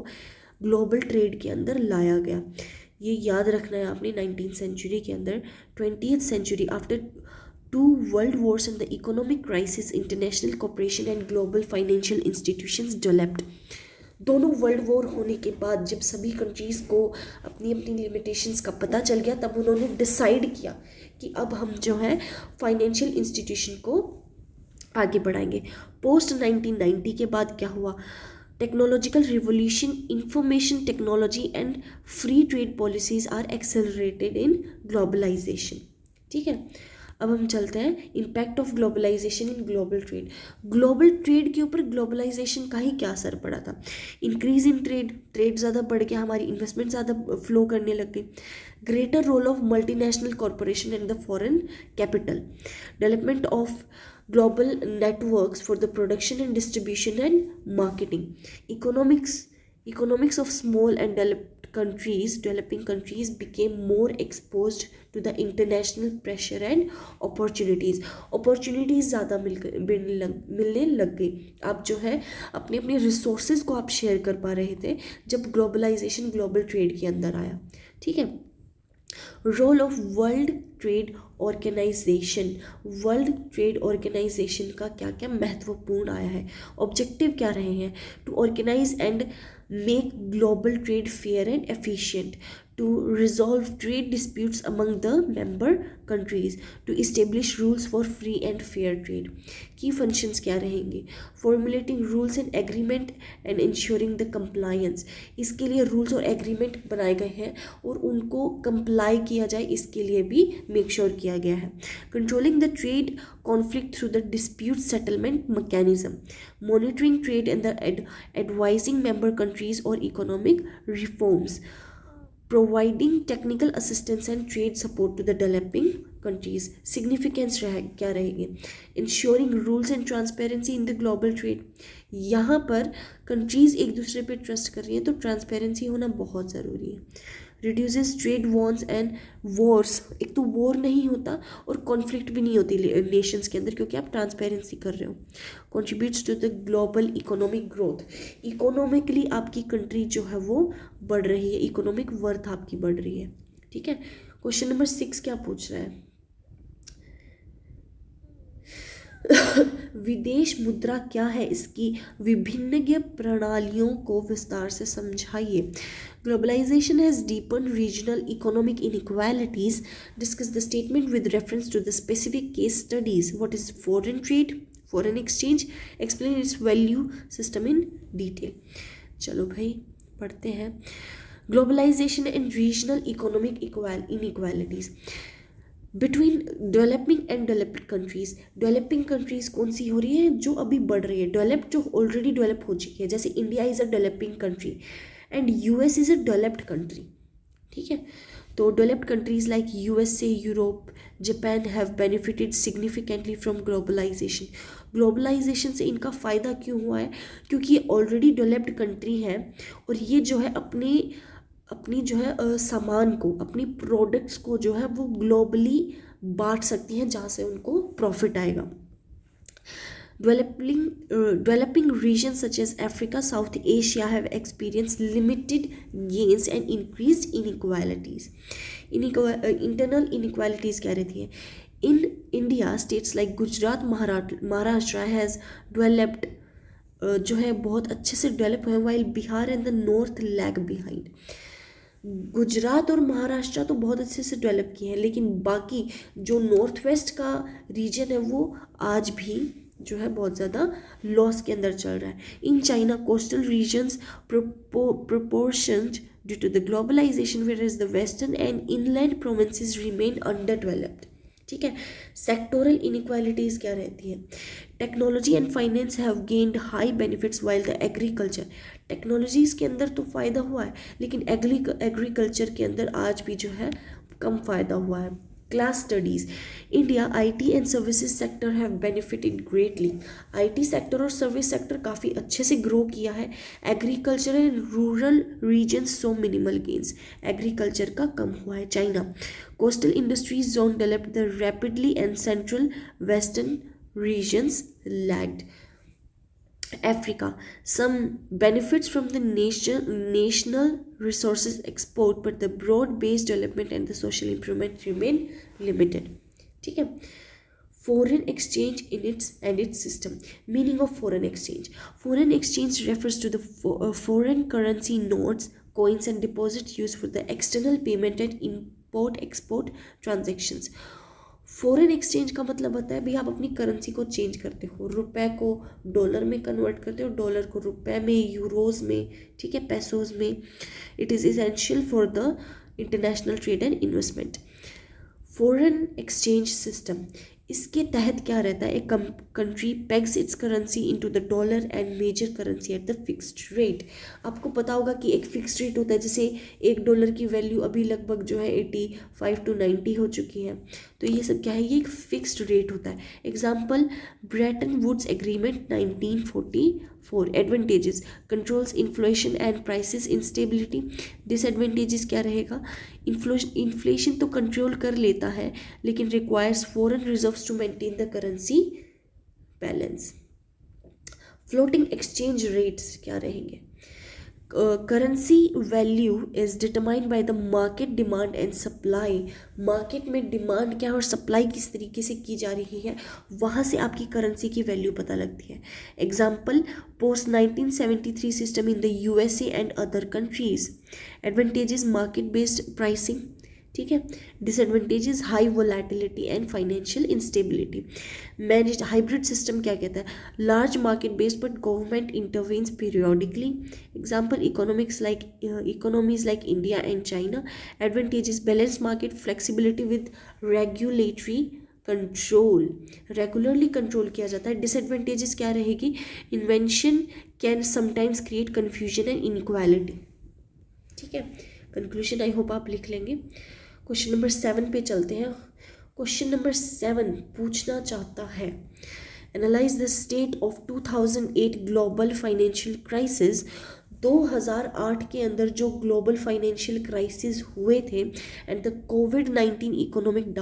ग्लोबल ट्रेड के अंदर लाया गया. ये याद रखना है आपने. 19th सेंचुरी के अंदर 20th century after 2 world wars and the economic crisis, international cooperation and global financial institutions developed. दोनों वर्ल्ड वॉर होने के बाद जब सभी कंट्रीज़ को अपनी अपनी लिमिटेशंस का पता चल गया, तब उन्होंने डिसाइड किया कि अब हम जो है फाइनेंशियल इंस्टीट्यूशन को आगे बढ़ाएंगे. पोस्ट 1990 के बाद क्या हुआ? Technological revolution, information technology and free trade policies are accelerated in globalisation. ठीक है. अब हम चलते हैं impact of globalisation in global trade. Global trade के ऊपर ग्लोबलाइजेशन का ही क्या असर पड़ा था? इंक्रीज इन ट्रेड ज़्यादा बढ़ गया, हमारी इन्वेस्टमेंट ज़्यादा फ्लो करने लग गई। Greater role of multinational corporation and the foreign capital, development of global networks for the production and distribution and marketing. Economics of small and developing countries became more exposed to the international pressure and opportunities ज़्यादा मिलने लग गई। आप जो है अपने अपने रिसोर्सेज को आप शेयर कर पा रहे थे जब ग्लोबलाइजेशन ग्लोबल ट्रेड के अंदर आया। ठीक है। Role of World Trade Organization का क्या क्या महत्वपूर्ण आया है, ऑब्जेक्टिव क्या रहे हैं? To organise and make global trade fair and efficient, to resolve trade disputes among the member countries, to establish rules for free and fair trade. Key functions क्या रहेंगे? Formulating rules and agreement and ensuring the compliance. इसके लिए rules और agreement बनाए गए हैं और उनको comply किया जाए इसके लिए भी make sure किया गया है. Controlling the trade conflict through the dispute settlement mechanism. Monitoring trade and the advising member countries or economic reforms. Providing technical assistance and trade support to the developing countries. Significance क्या रहेगी? Ensuring rules and transparency in the global trade. यहाँ पर countries एक दूसरे पे trust कर रही हैं तो transparency होना बहुत ज़रूरी है. Reduces trade wars and wars. एक तो war नहीं होता और conflict भी नहीं होती nations के अंदर क्योंकि आप transparency कर रहे हो. Contributes to the global economic growth. Economically आपकी country जो है वो बढ़ रही है, economic worth आपकी बढ़ रही है. ठीक है. Question number 6 क्या पूछ रहा है? विदेश मुद्रा क्या है, इसकी विभिन्न प्रणालियों को विस्तार से समझाइए. Globalisation has deepen regional economic inequalities. Discuss the statement with reference to the specific case studies. What is foreign trade, foreign exchange, explain its value system in detail. चलो भाई पढ़ते हैं. Globalisation and regional economic inequalities between developing and developed countries. Developing countries कौन सी हो रही है? जो अभी बढ़ रही है. डेवलप्ड जो ऑलरेडी डेवलप हो चुकी है, जैसे India is a developing country and US is a developed country. ठीक है. तो developed countries like USA, Europe, Japan have benefited significantly from globalisation. ग्लोबलाइजेशन से इनका फ़ायदा क्यों हुआ है? क्योंकि ये ऑलरेडी डेवलप्ड कंट्री है और ये जो है अपनी जो है सामान को, अपनी प्रोडक्ट्स को जो है वो ग्लोबली बांट सकती हैं जहाँ से उनको प्रॉफिट आएगा. Developing regions such as Africa, South Asia have experienced limited gains and increased inequalities. Internal inequalities क्या रहती हैं? In India, states like Gujarat, Maharashtra has developed जो है बहुत अच्छे से डेवलप हुए, while Bihar and the North lag behind. Gujarat और महाराष्ट्र तो बहुत अच्छे से डेवलप किए हैं लेकिन बाकी जो नॉर्थ वेस्ट का रीजन है वो आज भी जो है बहुत ज़्यादा लॉस के अंदर चल रहा है. In China coastal regions proportioned due to the globalization, whereas the western and inland provinces remain underdeveloped. ठीक है. सेक्टोरल इनइक्वालिटीज़ क्या रहती है? Technology and finance have gained high benefits while the agriculture. Technologies के अंदर तो फ़ायदा हुआ है लेकिन एग्रीकल्चर के अंदर आज भी जो है कम फ़ायदा हुआ है. Class studies. India IT and services sector have benefited greatly. IT sector और सर्विस सेक्टर काफ़ी अच्छे से ग्रो किया है. Agriculture and rural regions saw minimal gains. Agriculture का कम हुआ है. China coastal industries zone developed the rapidly and central western regions lagged. Africa, some benefits from the national resources export, but the broad-based development and the social improvement remain limited. ठीक है. Foreign exchange in its system. Meaning of foreign exchange. Foreign exchange refers to the foreign currency notes, coins, and deposits used for the external payment and import-export transactions. Foreign exchange का मतलब होता है भाई आप अपनी करेंसी को चेंज करते हो, रुपए को डॉलर में कन्वर्ट करते हो, डॉलर को रुपए में, यूरोज में, ठीक है, पैसोज में. It is essential for the international trade and investment. Foreign exchange system, इसके तहत क्या रहता है, एक country pegs its currency into the dollar and major currency at the fixed rate. आपको पता होगा कि एक फिक्स्ड रेट होता है, जैसे $1 की वैल्यू अभी लगभग जो है 85 to 90 हो चुकी है, तो ये सब क्या है, ये एक फिक्स्ड रेट होता है। Example Bretton Woods agreement 1944। Advantages, controls inflation and prices instability. Disadvantages क्या रहेगा, इन्फ्लेशन तो कंट्रोल कर लेता है लेकिन requires foreign reserves to maintain the currency balance. Floating exchange rates क्या रहेंगे, currency value is determined by the market demand and supply. Market में डिमांड क्या है और सप्लाई किस तरीके से की जा रही है, वहाँ से आपकी करेंसी की वैल्यू पता लगती है। Example post 1973 system in the USA and other countries. Advantages, market based pricing, ठीक है। Disadvantages, high volatility and financial instability. Managed hybrid system क्या कहता है, large market based but government intervenes periodically. Example economies like India and China. Advantages, balance market, flexibility with regulatory control, regularly control किया जाता है। डिसएडवांटेजेस क्या रहेगी, invention can sometimes create confusion and inequality, ठीक है। कंक्लूजन आई होप आप लिख लेंगे। क्वेश्चन नंबर 7 पे चलते हैं। क्वेश्चन नंबर 7 पूछना चाहता है, analyse the state of 2008 global financial crisis. 2008 के अंदर जो ग्लोबल फाइनेंशियल क्राइसिस हुए थे and the covid economic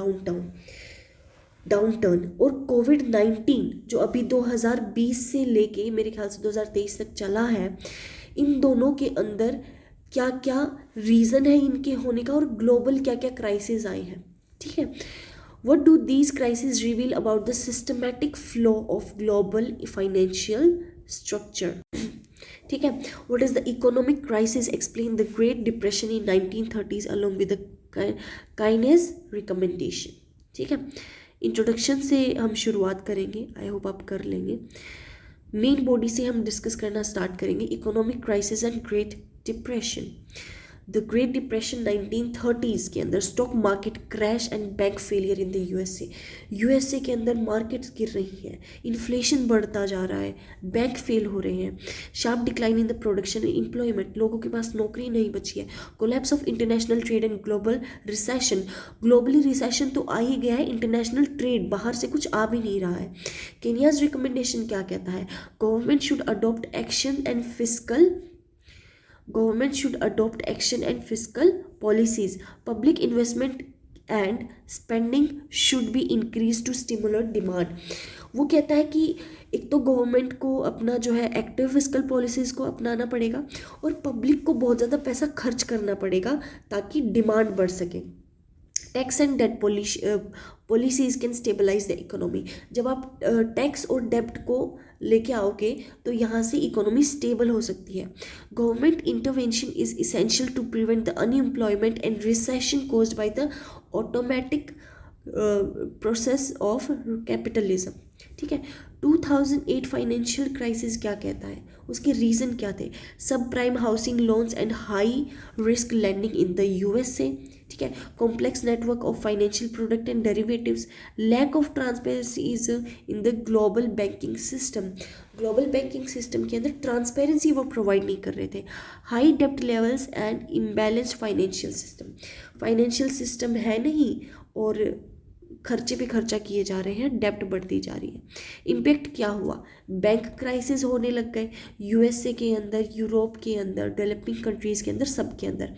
downturn, और कोविड-19 जो अभी 2020 से लेके मेरे ख्याल से 2023 तक चला है, इन दोनों के अंदर क्या क्या रीज़न है इनके होने का और ग्लोबल क्या क्या क्राइसिस आए हैं, ठीक है। What do these crisis reveal about the systematic flow of global financial structure, ठीक है। What is the economic crisis, explain the great depression in 1930s along with the kinase recommendation, ठीक है। इंट्रोडक्शन से हम शुरुआत करेंगे, आई होप आप कर लेंगे। मेन बॉडी से हम डिस्कस करना स्टार्ट करेंगे, economic crisis and great depression. The great depression 1930s के अंदर stock market crash and bank failure in the USA के अंदर मार्केट्स गिर रही हैं, इन्फ्लेशन बढ़ता जा रहा है, बैंक फेल हो रहे हैं, sharp decline in the production and employment, लोगों के पास नौकरी नहीं बची है, collapse of international trade and global recession, globally recession तो आ ही गया है, इंटरनेशनल ट्रेड बाहर से कुछ आ भी नहीं रहा है। केनियाज रिकमेंडेशन क्या कहता है, government should adopt action and fiscal policies. Public investment and spending should be increased to stimulate demand. वो कहता है कि एक तो गवर्नमेंट को अपना जो है एक्टिव फिस्कल पॉलिसीज़ को अपनाना पड़ेगा और पब्लिक को बहुत ज़्यादा पैसा खर्च करना पड़ेगा ताकि डिमांड बढ़ सके। Tax and debt policies can stabilise the economy. जब आप टैक्स और डेब्ट को लेके आओगे तो यहाँ से इकोनॉमी स्टेबल हो सकती है। Government intervention is essential to prevent the unemployment and recession caused by the automatic process of capitalism, ठीक है। 2008 फाइनेंशियल क्राइसिस क्या कहता है, उसके रीज़न क्या थे, subprime housing loans and high risk lending in the USA, ठीक है। Complex network of financial product and derivatives, lack of transparency is in the global banking system. Global banking system के अंदर ट्रांसपेरेंसी वो प्रोवाइड नहीं कर रहे थे। हाई डेप्ट levels and imbalanced financial system है नहीं और खर्चे पे खर्चा किए जा रहे हैं, डेप्ट बढ़ती जा रही है। इम्पैक्ट क्या हुआ, बैंक क्राइसिस होने लग गए यूएसए के अंदर, यूरोप के अंदर, डेवलपिंग कंट्रीज़ के अंदर, सब के अंदर।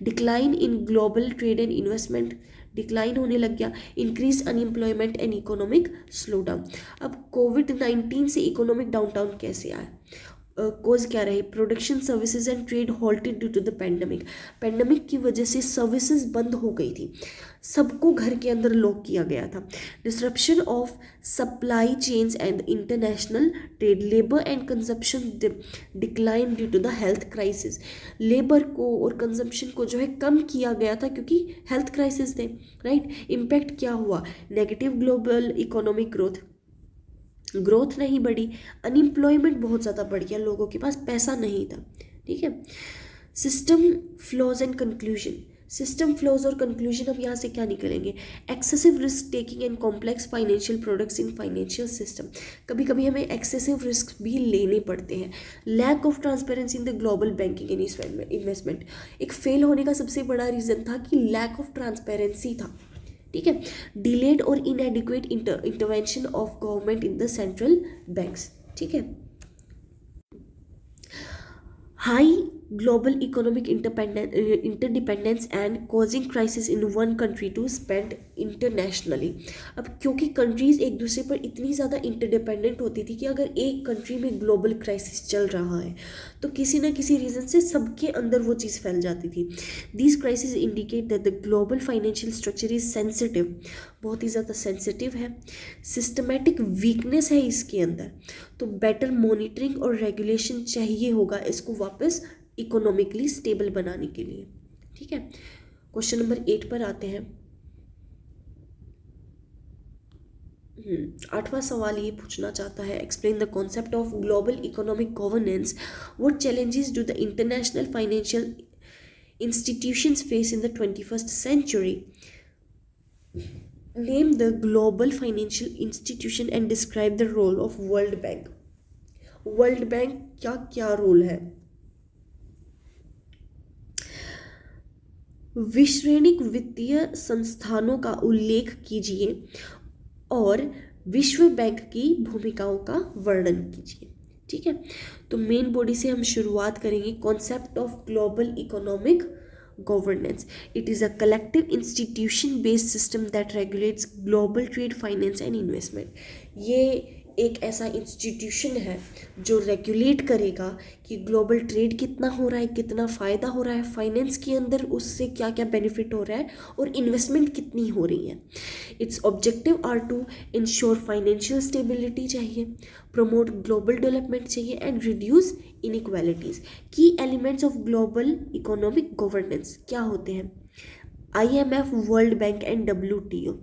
Decline in global trade and investment decline होने लग गया। Increase unemployment and economic slow down. अब कोविड-19 से इकोनॉमिक डाउन कैसे आया, कोज क्या रही, production services and trade halted due to the pandemic की वजह से सर्विसेज बंद हो गई थी, सबको घर के अंदर लॉक किया गया था। Disruption of supply chains and international trade, labour and consumption decline due to the health crisis. Labour को और कंजप्शन को जो है कम किया गया था क्योंकि हेल्थ क्राइसिस थे, राइट। इम्पैक्ट क्या हुआ, नेगेटिव ग्लोबल इकोनॉमिक ग्रोथ नहीं बढ़ी, अनएम्प्लॉयमेंट बहुत ज़्यादा बढ़ गया, लोगों के पास पैसा नहीं था, ठीक है। System flaws and conclusion, system flaws और कंक्लूजन हम यहाँ से क्या निकलेंगे, excessive risk taking and complex financial products in financial system, कभी कभी हमें एक्सेसिव रिस्क भी लेने पड़ते हैं। Lack of transparency in the global banking and investment, एक फेल होने का सबसे बड़ा रीज़न था कि लैक ऑफ ट्रांसपेरेंसी था, ठीक है। डिलेड और इनएडिक्वेट intervention of government in the central banks, ठीक है। High global economic interdependence and causing crisis in one country to spread internationally। अब क्योंकि कंट्रीज़ एक दूसरे पर इतनी ज़्यादा इंटरडिपेंडेंट होती थी कि अगर एक कंट्री में ग्लोबल क्राइसिस चल रहा है तो किसी ना किसी रीज़न से सबके अंदर वो चीज़ फैल जाती थी। These crisis indicate that the global financial structure is sensitive, बहुत ही ज़्यादा सेंसिटिव है, सिस्टमेटिक वीकनेस है इसके अंदर, तो बेटर मॉनिटरिंग और रेगुलेशन चाहिए होगा इसको वापस इकोनॉमिकली स्टेबल बनाने के लिए, ठीक है। क्वेश्चन नंबर 8 पर आते हैं। 8वां सवाल ये पूछना चाहता है, explain the concept of global economic governance, what challenges do the international financial institutions face in the 21st century, name the global financial institution and describe the role of World Bank. World Bank का क्या रोल है? विश्वसनीय वित्तीय संस्थानों का उल्लेख कीजिए और विश्व बैंक की भूमिकाओं का वर्णन कीजिए, ठीक है। तो मेन बॉडी से हम शुरुआत करेंगे। Concept of global economic governance, it is a collective institution based system that regulates global trade, finance and investment. ये एक ऐसा इंस्टीट्यूशन है जो रेगुलेट करेगा कि ग्लोबल ट्रेड कितना हो रहा है, कितना फ़ायदा हो रहा है, फाइनेंस के अंदर उससे क्या क्या बेनिफिट हो रहा है और इन्वेस्टमेंट कितनी हो रही है। Its objective are to ensure financial stability चाहिए, प्रमोट ग्लोबल डेवलपमेंट चाहिए and reduce inequalities. Key elements of global economic governance क्या होते हैं? IMF, World Bank and WTO,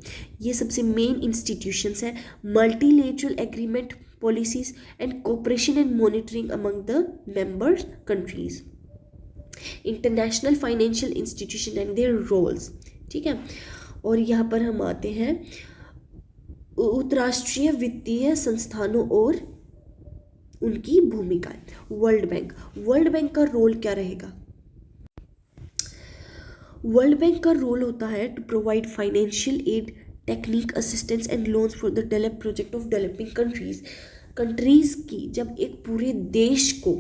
ये सबसे मेन इंस्टीट्यूशंस हैं। Multilateral agreement, policies and cooperation and monitoring among the member countries. International financial institution and their roles, ठीक है। और यहाँ पर हम आते हैं अंतर्राष्ट्रीय वित्तीय संस्थानों और उनकी भूमिकाएं। वर्ल्ड बैंक का रोल क्या रहेगा? वर्ल्ड बैंक का रोल होता है to provide financial aid, technic assistance and loans for the develop project of developing countries की जब एक पूरे देश को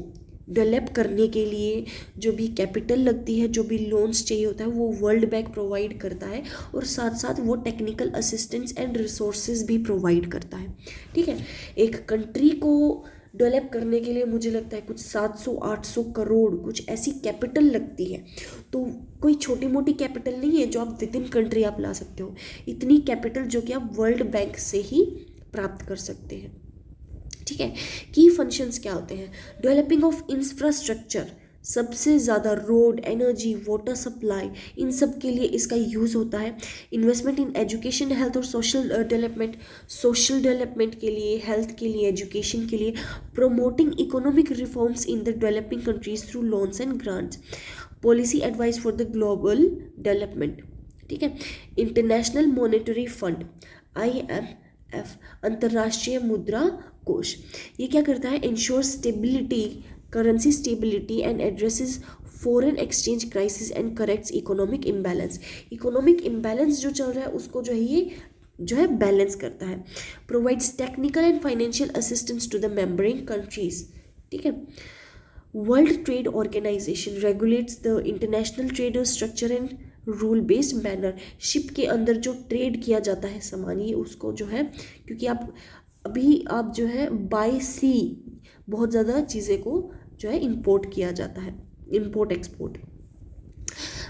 डेवलप करने के लिए जो भी कैपिटल लगती है, जो भी लोन्स चाहिए होता है, वो वर्ल्ड बैंक प्रोवाइड करता है और साथ साथ वो टेक्निकल असिस्टेंस एंड रिसोर्सेज भी प्रोवाइड करता है, ठीक है। एक कंट्री को डेवलप करने के लिए मुझे लगता है कुछ 700-800 करोड़ कुछ ऐसी कैपिटल लगती है, तो कोई छोटी मोटी कैपिटल नहीं है जो आप विद इन कंट्री आप ला सकते हो। इतनी कैपिटल जो कि आप वर्ल्ड बैंक से ही प्राप्त कर सकते हैं, ठीक है। की फंक्शंस क्या होते हैं? डेवलपिंग ऑफ इंफ्रास्ट्रक्चर, सबसे ज़्यादा रोड, एनर्जी, वाटर सप्लाई, इन सब के लिए इसका यूज़ होता है। इन्वेस्टमेंट इन एजुकेशन, हेल्थ और सोशल डेवलपमेंट के लिए, हेल्थ के लिए, एजुकेशन के लिए। Promoting economic reforms in the developing countries through loans and grants. Policy advice for the global development, ठीक है। इंटरनेशनल मॉनेटरी फंड IMF, अंतर्राष्ट्रीय मुद्रा कोष, ये क्या करता है? Ensure stability, currency stability and addresses foreign exchange crisis and corrects economic imbalance. Economic imbalance जो चल रहा है उसको जो है बैलेंस करता है। Provides technical and financial assistance to the membering countries, ठीक है। World Trade Organization regulates the international trade structure and rule based manner. शिप के अंदर जो ट्रेड किया जाता है सामान, ये उसको जो है, क्योंकि आप जो है बाय सी बहुत ज़्यादा चीज़ें को जो है इंपोर्ट किया जाता है, import export.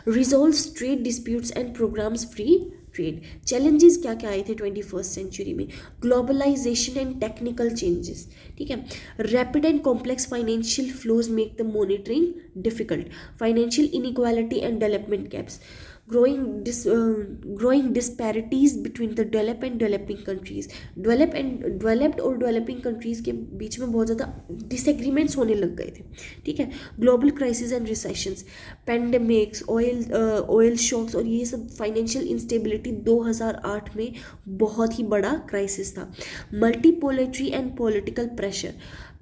Resolves trade disputes and programmes free trade. Challenges क्या क्या आए थे 21st सेंचुरी में? ग्लोबलाइजेशन एंड टेक्निकल चेंजेस, ठीक है। Rapid and complex financial flows make the monitoring difficult. Financial inequality and development gaps, growing disparities between the develop and developing countries, developed और डेवलपिंग कंट्रीज के बीच में बहुत ज़्यादा डिसएग्रीमेंट्स होने लग गए थे, ठीक है। Global crisis and recessions, pandemics, oil shocks और ये सब फाइनेंशियल इंस्टेबिलिटी 2008 में बहुत ही बड़ा क्राइसिस था। Multipolarity and political pressure,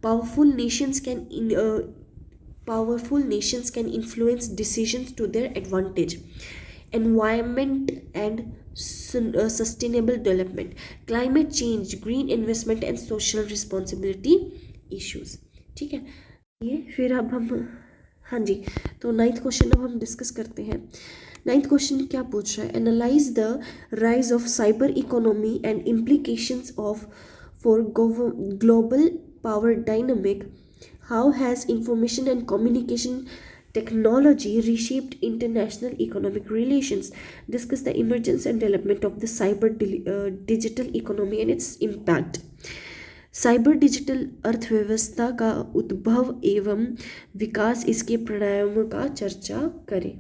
powerful nations can influence decisions to their advantage. Environment and sustainable development, climate change, green investment and social responsibility issues, ठीक है। ये फिर अब हम, हाँ जी, तो 9th क्वेश्चन अब हम डिस्कस करते हैं। 9th क्वेश्चन क्या पूछ रहा है? Analyse the rise of cyber economy and implications of for global power dynamic. How has information and communication technology reshaped international economic relations? Discuss the emergence and development of the digital economy and its impact. Cyber digital अर्थव्यवस्था का उद्भव एवं विकास, इसके परिणामों का चर्चा करें।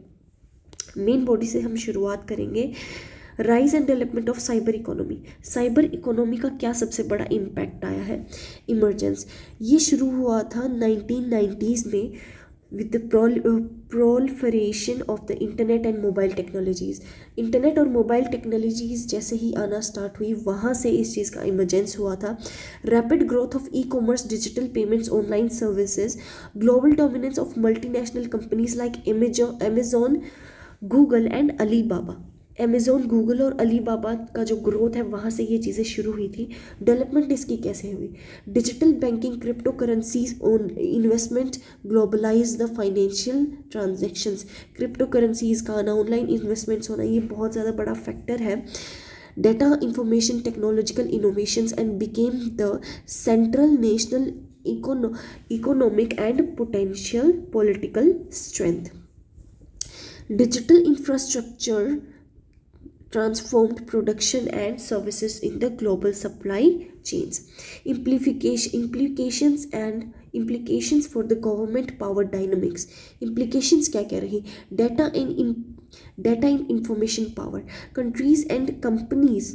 मेन बॉडी से हम शुरुआत करेंगे। Rise and development of cyber economy, cyber economy का क्या सबसे बड़ा इम्पैक्ट आया है? इमरजेंस, ये शुरू हुआ था 1990s में with the proliferation of the internet and mobile technologies. Internet और मोबाइल टेक्नोलॉजीज़ जैसे ही आना स्टार्ट हुई, वहाँ से इस चीज़ का इमरजेंस हुआ था। Rapid growth of e commerce, digital payments, online services, global dominance of multinational companies like Amazon, Google and Alibaba. Amazon, Google और अलीबाबा का जो ग्रोथ है, वहाँ से ये चीज़ें शुरू हुई थी। डेवलपमेंट इसकी कैसे हुई? Digital banking, cryptocurrencies, on investment, globalise the financial transactions. Cryptocurrencies का आना, ऑनलाइन इन्वेस्टमेंट्स होना, ये बहुत ज़्यादा बड़ा फैक्टर है। Data information technological innovations and became the central national economic and potential political strength. Digital infrastructure transformed production and services in the global supply chains. Implications for the government power dynamics. Implications क्या कह रही? Data and information power. Countries and companies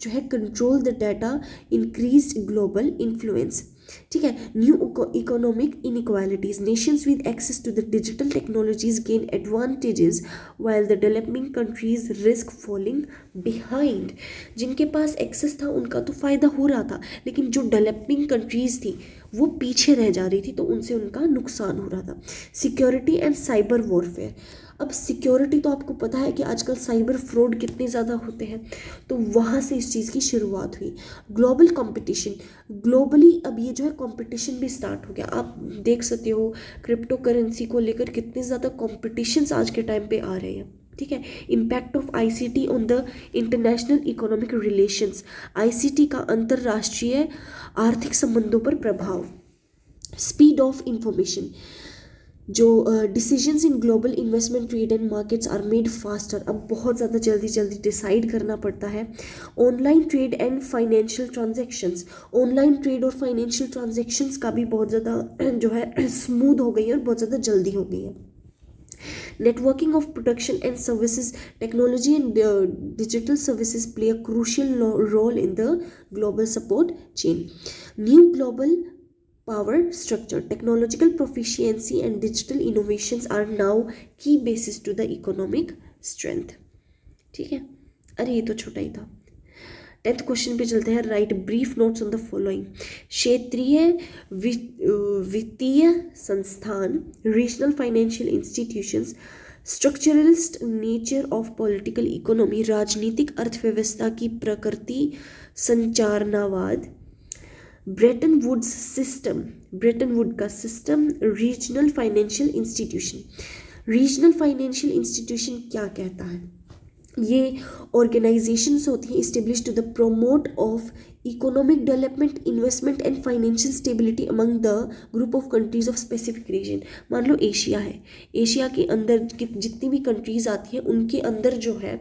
जो है control the data, increased global influence, ठीक है। New economic inequalities, nations with access to the digital technologies gain advantages while the developing countries risk falling behind. जिनके पास एक्सेस था उनका तो फ़ायदा हो रहा था, लेकिन जो डेवलपिंग कंट्रीज थी वो पीछे रह जा रही थी, तो उनसे उनका नुकसान हो रहा था। Security and cyber warfare. अब सिक्योरिटी तो आपको पता है कि आजकल साइबर फ्रॉड कितने ज़्यादा होते हैं, तो वहाँ से इस चीज़ की शुरुआत हुई। ग्लोबल कंपटीशन, ग्लोबली अब ये जो है कंपटीशन भी स्टार्ट हो गया। आप देख सकते हो क्रिप्टो करेंसी को लेकर कितने ज़्यादा कॉम्पिटिशन्स आज के टाइम पे आ रहे हैं, ठीक है। Impact of ICT on the international economic relations, ICT का अंतर्राष्ट्रीय आर्थिक संबंधों पर प्रभाव। स्पीड ऑफ इंफॉर्मेशन, जो decisions in global investment, trade and markets are made faster. अब बहुत ज़्यादा जल्दी डिसाइड करना पड़ता है। Online trade and financial transactions, online trade और फाइनेंशियल ट्रांजैक्शंस का भी बहुत ज़्यादा जो है स्मूथ हो गई है और बहुत ज़्यादा जल्दी हो गई है। Networking of production and services, technology and digital services play a crucial role in the global support chain. New global power structure, technological proficiency and digital innovations are now key basis to the economic strength, ठीक है। अरे ये तो छोटा ही था। 10th क्वेश्चन पे चलते हैं। Write brief notes on the following. क्षेत्रीय वित्तीय संस्थान, regional financial institutions, structuralist nature of political economy, राजनीतिक अर्थव्यवस्था की प्रकृति, संचारनावाद, Bretton Woods system, Bretton wood का system, regional financial institution. Regional financial institution क्या कहता है? ये ऑर्गेनाइजेशंस होती हैं establish to the promote of economic development, investment and financial stability among the group of countries of specific region. मान लो एशिया है, एशिया के अंदर जितनी भी कंट्रीज आती हैं उनके अंदर जो है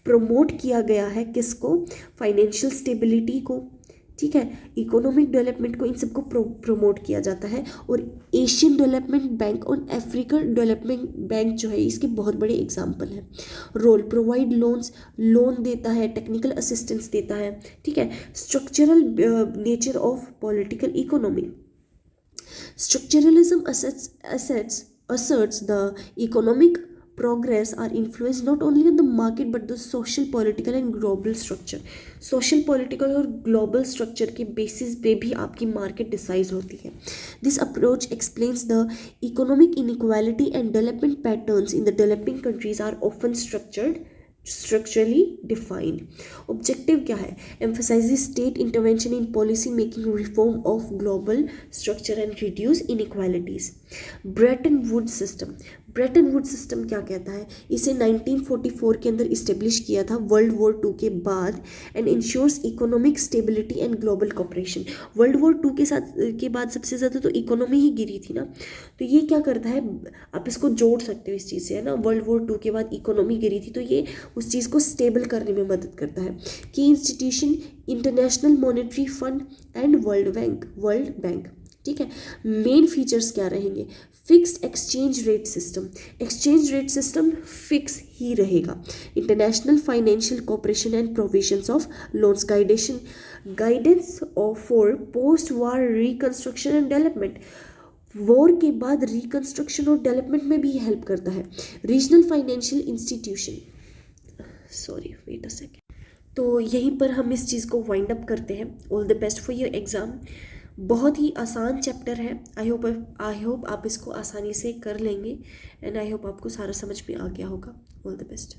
प्रमोट किया गया है किसको? फाइनेंशियल स्टेबिलिटी को, ठीक है, इकोनॉमिक डेवलपमेंट को इन सबको प्रमोट किया जाता है। और एशियन डेवलपमेंट बैंक और अफ्रीकन डेवलपमेंट बैंक जो है इसके बहुत बड़े एग्जाम्पल हैं। रोल, प्रोवाइड लोन देता है, टेक्निकल असिस्टेंस देता है, ठीक है। Structural nature of political economy, structuralism asserts the economic progress are influenced not only on the market but the social, political and global structure. social, political और global structure के basis पे भी आपकी market decide होती है. This approach explains the economic inequality and development patterns in the developing countries are often structurally defined. Objective क्या है? Emphasizes state intervention in policy making, reform of global structure and reduce inequalities. Brayton would system, Bretton would system क्या कहता है? इसे 1944 के अंदर इस्टेब्लिश किया था वर्ल्ड वॉर 2 के बाद, and ensures economic stability and global cooperation. World war 2 के बाद सबसे ज़्यादा तो इकोनॉमी ही गिरी थी ना, तो ये क्या करता है, आप इसको जोड़ सकते हो इस चीज़ से, है ना. वर्ल्ड वॉर 2 के बाद इकोनॉमी गिरी थी, तो ये उस चीज़ को स्टेबल करने में मदद करता है. की institution, international monetary fund and world bank, ठीक है. मेन फीचर्स क्या रहेंगे? Fixed exchange rate system, exchange rate system fix ही रहेगा. International financial cooperation and provisions of loans, guidance for post war reconstruction and development, war के बाद रिकंस्ट्रक्शन और डेवलपमेंट में भी हेल्प करता है. Regional financial institution, wait a second. तो यहीं पर हम इस चीज़ को वाइंड अप करते हैं. All the best for your exam. बहुत ही आसान चैप्टर है. आई होप आप इसको आसानी से कर लेंगे, एंड आई होप आपको सारा समझ में आ गया होगा. All the best.